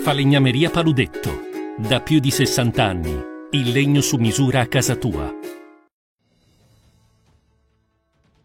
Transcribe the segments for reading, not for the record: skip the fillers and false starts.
Falegnameria Paludetto. Da più di 60 anni. Il legno su misura a casa tua.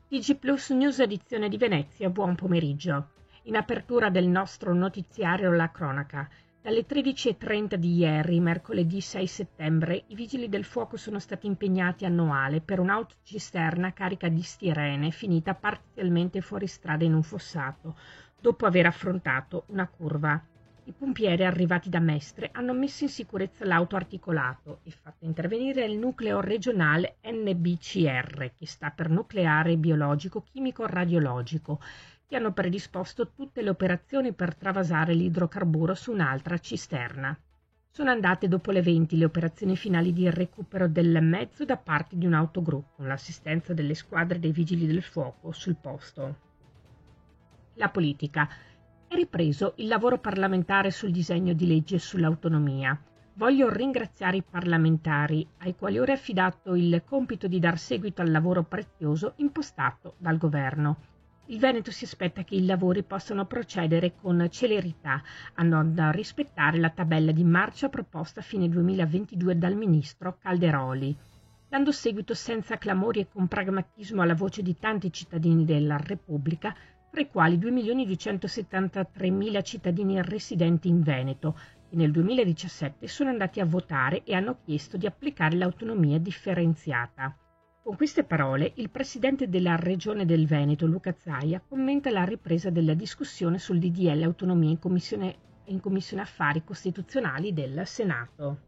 TG Plus News edizione di Venezia, buon pomeriggio. In apertura del nostro notiziario La Cronaca. Dalle 13:30 di ieri, mercoledì 6 settembre, i vigili del fuoco sono stati impegnati a Noale per un'autocisterna carica di stirene finita parzialmente fuori strada in un fossato, dopo aver affrontato una curva. I pompieri arrivati da Mestre hanno messo in sicurezza l'auto articolato e fatto intervenire il nucleo regionale NBCR, che sta per nucleare biologico chimico radiologico, che hanno predisposto tutte le operazioni per travasare l'idrocarburo su un'altra cisterna. Sono andate dopo le 20 le operazioni finali di recupero del mezzo da parte di un autogruppo, con l'assistenza delle squadre dei vigili del fuoco sul posto. La politica. È ripreso il lavoro parlamentare sul disegno di legge sull'autonomia. Voglio ringraziare i parlamentari, ai quali ora è affidato il compito di dar seguito al lavoro prezioso impostato dal governo. Il Veneto si aspetta che i lavori possano procedere con celerità, andando a rispettare la tabella di marcia proposta a fine 2022 dal ministro Calderoli, dando seguito senza clamori e con pragmatismo alla voce di tanti cittadini della Repubblica, tra i quali 2.273.000 cittadini residenti in Veneto, che nel 2017 sono andati a votare e hanno chiesto di applicare l'autonomia differenziata. Con queste parole, il presidente della Regione del Veneto, Luca Zaia, commenta la ripresa della discussione sul DDL Autonomia in Commissione Affari Costituzionali del Senato.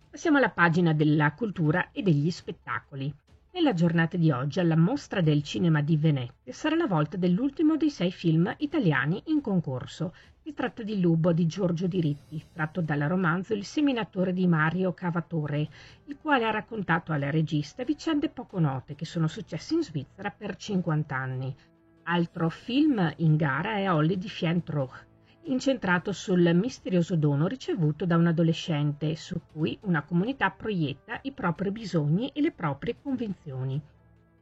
Passiamo alla pagina della cultura e degli spettacoli. Nella giornata di oggi, alla Mostra del Cinema di Venezia, sarà la volta dell'ultimo dei 6 film italiani in concorso. Si tratta di Lubo di Giorgio Diritti, tratto dal romanzo Il seminatore di Mario Cavatore, il quale ha raccontato alla regista vicende poco note che sono successe in Svizzera per 50 anni. Altro film in gara è Olli di Fientroch, incentrato sul misterioso dono ricevuto da un adolescente, su cui una comunità proietta i propri bisogni e le proprie convinzioni.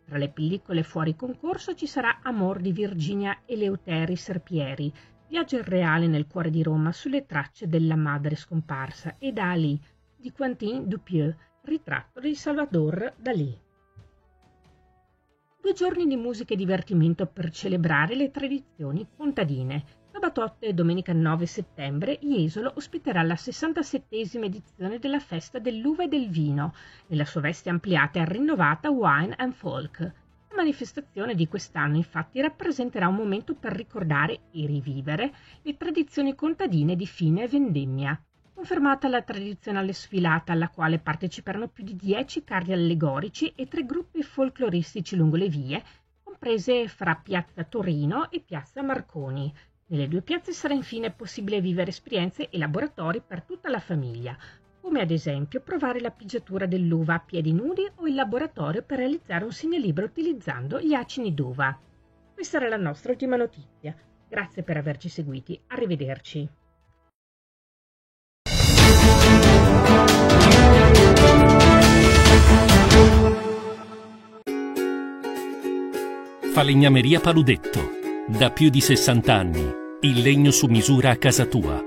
Tra le pellicole fuori concorso ci sarà Amor di Virginia Eleuteri Serpieri, Viaggio irreale nel cuore di Roma sulle tracce della madre scomparsa, e Ali di Quentin Dupieux, ritratto di Salvador Dalì. 2 giorni di musica e divertimento per celebrare le tradizioni contadine. Sabato 8 e domenica 9 settembre Jesolo ospiterà la 67esima edizione della Festa dell'Uva e del Vino, nella sua veste ampliata e rinnovata Wine and Folk. La manifestazione di quest'anno infatti rappresenterà un momento per ricordare e rivivere le tradizioni contadine di fine vendemmia. Confermata la tradizionale sfilata alla quale parteciperanno più di 10 carri allegorici e 3 gruppi folcloristici lungo le vie, comprese fra Piazza Torino e Piazza Marconi. Nelle 2 piazze sarà infine possibile vivere esperienze e laboratori per tutta la famiglia, come ad esempio provare la pigiatura dell'uva a piedi nudi o il laboratorio per realizzare un segnalibro utilizzando gli acini d'uva. Questa era la nostra ultima notizia. Grazie per averci seguiti. Arrivederci. Falegnameria Paludetto. Da più di 60 anni. Il legno su misura a casa tua.